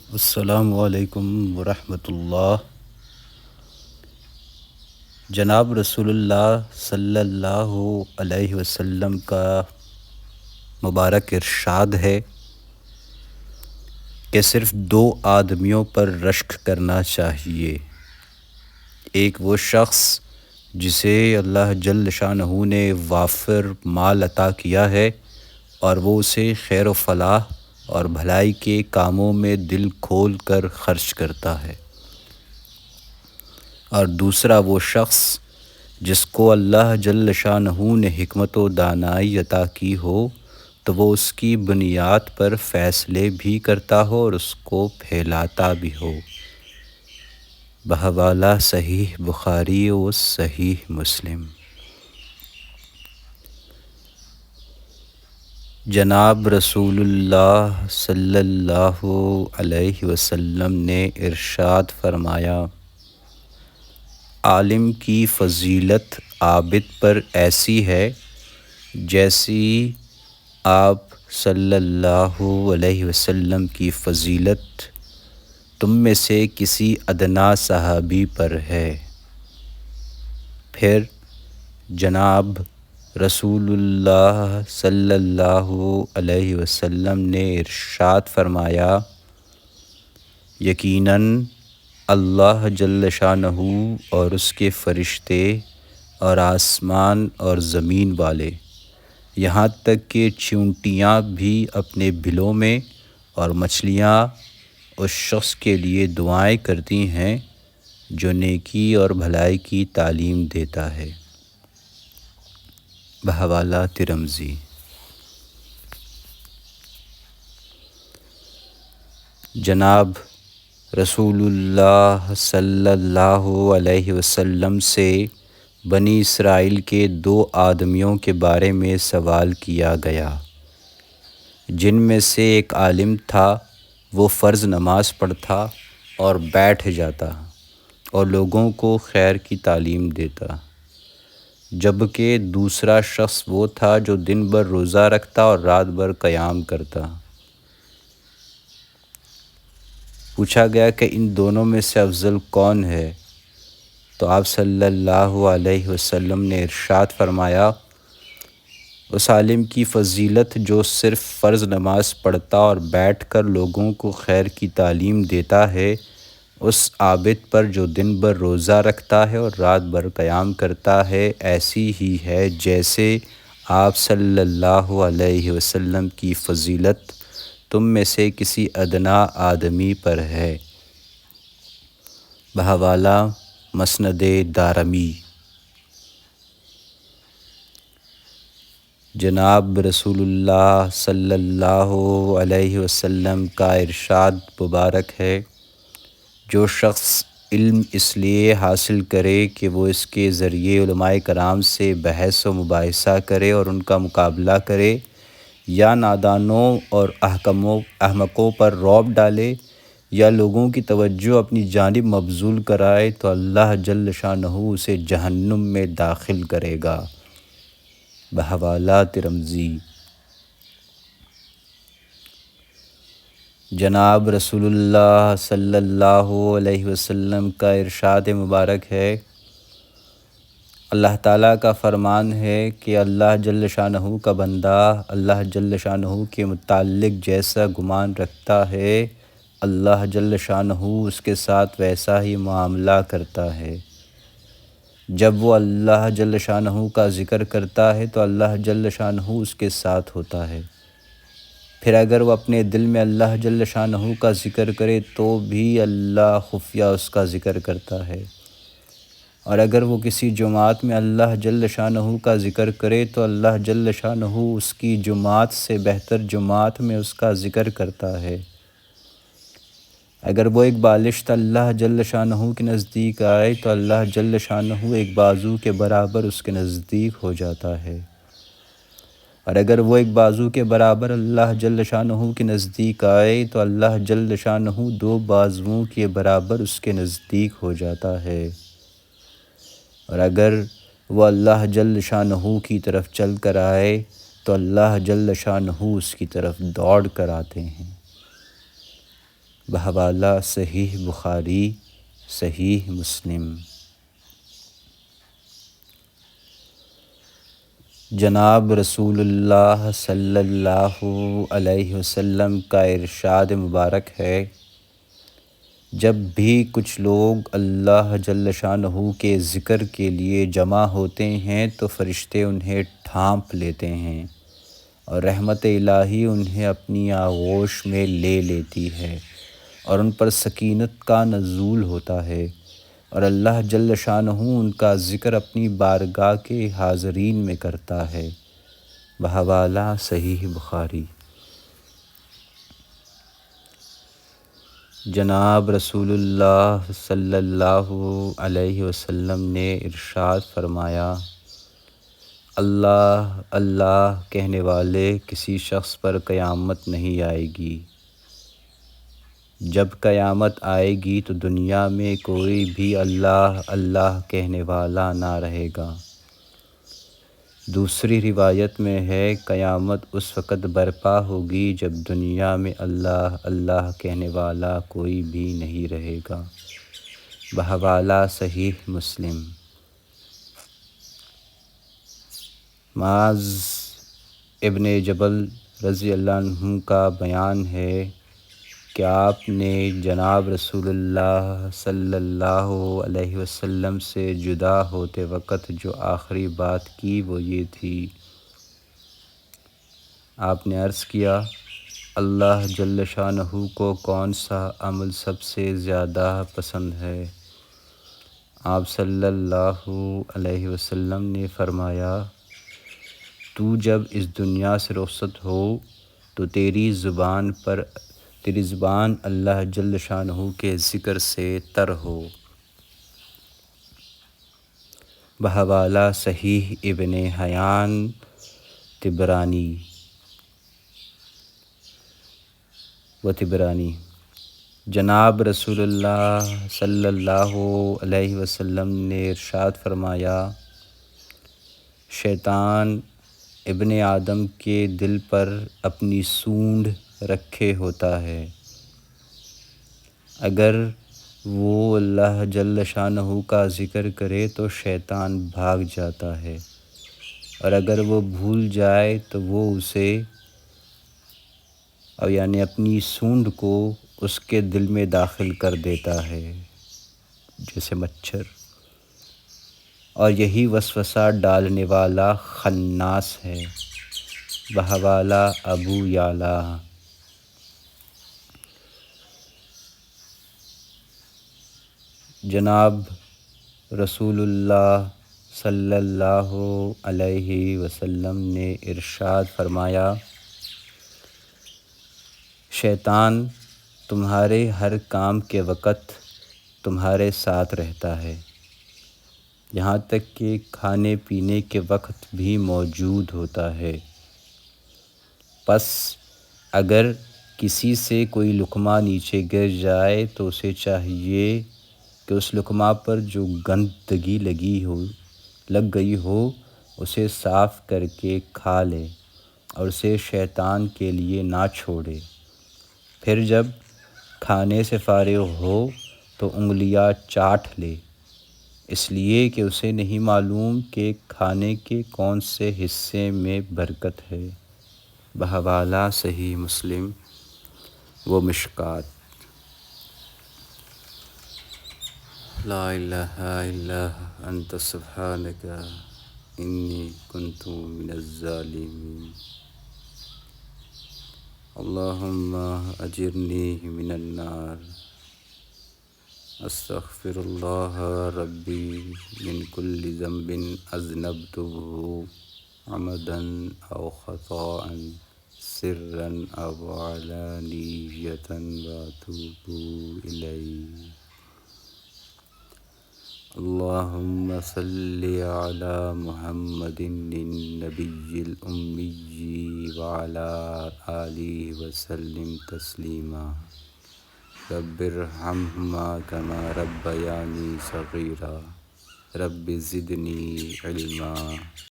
السلام علیکم ورحمۃ اللہ۔ جناب رسول اللہ صلی اللہ علیہ وسلم کا مبارک ارشاد ہے کہ صرف دو آدمیوں پر رشک کرنا چاہیے۔ ایک وہ شخص جسے اللہ جل شانہ نے وافر مال عطا کیا ہے اور وہ اسے خیر و فلاح اور بھلائی کے کاموں میں دل کھول کر خرچ کرتا ہے، اور دوسرا وہ شخص جس کو اللہ جل شانہ نے حکمت و دانائی عطا کی ہو تو وہ اس کی بنیاد پر فیصلے بھی کرتا ہو اور اس کو پھیلاتا بھی ہو۔ بحوالہ صحیح بخاری و صحیح مسلم۔ جناب رسول اللہ صلی اللہ علیہ وسلم نے ارشاد فرمایا، عالم کی فضیلت عابد پر ایسی ہے جیسی آپ صلی اللہ علیہ وسلم کی فضیلت تم میں سے کسی ادنا صحابی پر ہے۔ پھر جناب رسول اللہ صلی اللہ علیہ وسلم نے ارشاد فرمایا، یقیناً اللہ جل شانہ اور اس کے فرشتے اور آسمان اور زمین والے، یہاں تک کہ چیونٹیاں بھی اپنے بلوں میں اور مچھلیاں اس شخص کے لیے دعائیں کرتی ہیں جو نیکی اور بھلائی کی تعلیم دیتا ہے۔ بحوالہ ترمذی۔ جناب رسول اللہ صلی اللہ علیہ وسلم سے بنی اسرائیل کے دو آدمیوں کے بارے میں سوال کیا گیا، جن میں سے ایک عالم تھا، وہ فرض نماز پڑھتا اور بیٹھ جاتا اور لوگوں کو خیر کی تعلیم دیتا، جبکہ دوسرا شخص وہ تھا جو دن بھر روزہ رکھتا اور رات بھر قیام کرتا۔ پوچھا گیا کہ ان دونوں میں سے افضل کون ہے؟ تو آپ صلی اللہ علیہ وسلم نے ارشاد فرمایا، اس عالم کی فضیلت جو صرف فرض نماز پڑھتا اور بیٹھ کر لوگوں کو خیر کی تعلیم دیتا ہے، اس عابد پر جو دن بھر روزہ رکھتا ہے اور رات بھر قیام کرتا ہے، ایسی ہی ہے جیسے آپ صلی اللہ علیہ وسلم کی فضیلت تم میں سے کسی ادنا آدمی پر ہے۔ بحوالہ مسند دارمی۔ جناب رسول اللہ صلی اللہ علیہ وسلم کا ارشاد مبارک ہے، جو شخص علم اس لیے حاصل کرے کہ وہ اس کے ذریعے علماء کرام سے بحث و مباحثہ کرے اور ان کا مقابلہ کرے، یا نادانوں اور احمقوں پر رعب ڈالے، یا لوگوں کی توجہ اپنی جانب مبذول کرائے، تو اللہ جل شانہ اسے جہنم میں داخل کرے گا۔ بحوالہ ترمذی۔ جناب رسول اللہ صلی اللہ علیہ وسلم کا ارشاد مبارک ہے، اللہ تعالیٰ کا فرمان ہے کہ اللہ جل شانہ کا بندہ اللہ جل شانہ کے متعلق جیسا گمان رکھتا ہے، اللہ جل شانہ اس کے ساتھ ویسا ہی معاملہ کرتا ہے۔ جب وہ اللہ جل شانہ کا ذکر کرتا ہے تو اللہ جل شانہ اس کے ساتھ ہوتا ہے، پھر اگر وہ اپنے دل میں اللہ جل شانہ کا ذکر کرے تو بھی اللہ خفیہ اس کا ذکر کرتا ہے، اور اگر وہ کسی جماعت میں اللہ جل شانہ کا ذکر کرے تو اللہ جل شانہ اس کی جماعت سے بہتر جماعت میں اس کا ذکر کرتا ہے۔ اگر وہ ایک بالشت اللہ جل شانہ کے نزدیک آئے تو اللہ جل شانہ ایک بازو کے برابر اس کے نزدیک ہو جاتا ہے، اور اگر وہ ایک بازو کے برابر اللہ جل شانہ کے نزدیک آئے تو اللہ جل شانہ دو بازوؤں کے برابر اس کے نزدیک ہو جاتا ہے، اور اگر وہ اللہ جل شانہ کی طرف چل کر آئے تو اللہ جل شانہ اس کی طرف دوڑ کر آتے ہیں۔ بحوالہ صحیح بخاری، صحیح مسلم۔ جناب رسول اللہ صلی اللہ علیہ وسلم کا ارشاد مبارک ہے، جب بھی کچھ لوگ اللہ جل شانہ کے ذکر کے لیے جمع ہوتے ہیں تو فرشتے انہیں ڈھانپ لیتے ہیں اور رحمت الہی انہیں اپنی آغوش میں لے لیتی ہے اور ان پر سکینت کا نزول ہوتا ہے، اور اللہ جل شانہ ان کا ذکر اپنی بارگاہ کے حاضرین میں کرتا ہے۔ بحوالہ صحیح بخاری۔ جناب رسول اللہ صلی اللہ علیہ وسلم نے ارشاد فرمایا، اللہ اللہ کہنے والے کسی شخص پر قیامت نہیں آئے گی۔ جب قیامت آئے گی تو دنیا میں کوئی بھی اللہ اللہ کہنے والا نہ رہے گا۔ دوسری روایت میں ہے، قیامت اس وقت برپا ہوگی جب دنیا میں اللہ اللہ کہنے والا کوئی بھی نہیں رہے گا۔ بحوالہ صحیح مسلم۔ معاذ ابن جبل رضی اللہ عنہ کا بیان ہے کہ آپ نے جناب رسول اللہ صلی اللہ علیہ وسلم سے جدا ہوتے وقت جو آخری بات کی وہ یہ تھی، آپ نے عرض کیا، اللہ جل شانہ کو کون سا عمل سب سے زیادہ پسند ہے؟ آپ صلی اللہ علیہ وسلم نے فرمایا، تو جب اس دنیا سے رخصت ہو تو تیری زبان اللہ جل شانہ کے ذکر سے تر ہو۔ بحوالہ صحیح ابن حیان طبرانی طبرانی۔ جناب رسول اللہ صلی اللہ علیہ وسلم نے ارشاد فرمایا، شیطان ابن آدم کے دل پر اپنی سونڈ رکھے ہوتا ہے، اگر وہ اللہ جل شانہ کا ذکر کرے تو شیطان بھاگ جاتا ہے، اور اگر وہ بھول جائے تو وہ اسے یعنی اپنی سونڈ کو اس کے دل میں داخل کر دیتا ہے جیسے مچھر، اور یہی وسوسہ ڈالنے والا خناس ہے۔ بحوالہ ابو یعلا۔ جناب رسول اللہ صلی اللہ علیہ وسلم نے ارشاد فرمایا، شیطان تمہارے ہر کام کے وقت تمہارے ساتھ رہتا ہے، یہاں تک کہ کھانے پینے کے وقت بھی موجود ہوتا ہے۔ پس اگر کسی سے کوئی لقمہ نیچے گر جائے تو اسے چاہیے کہ اس لقمہ پر جو گندگی لگ گئی ہو اسے صاف کر کے کھا لے اور اسے شیطان کے لیے نہ چھوڑے۔ پھر جب کھانے سے فارغ ہو تو انگلیاں چاٹ لے، اس لیے کہ اسے نہیں معلوم کہ کھانے کے کون سے حصے میں برکت ہے۔ بحوالہ صحیح مسلم و مشکات۔ لا الہ الا انت سبحانک انی کنت من الظالمین۔ اللہم اجرنی من النار۔ استغفر اللہ ربی من کل ذنب اذنبته عمدا او خطاء سرا او علانیۃ واتوب الیہ۔ اللہم صلی علی محمد النبی الامی وعلی آلہ وسلم تسلیما۔ رب ارحمہما کما ربیانی صغیرا۔ رب زدنی علما۔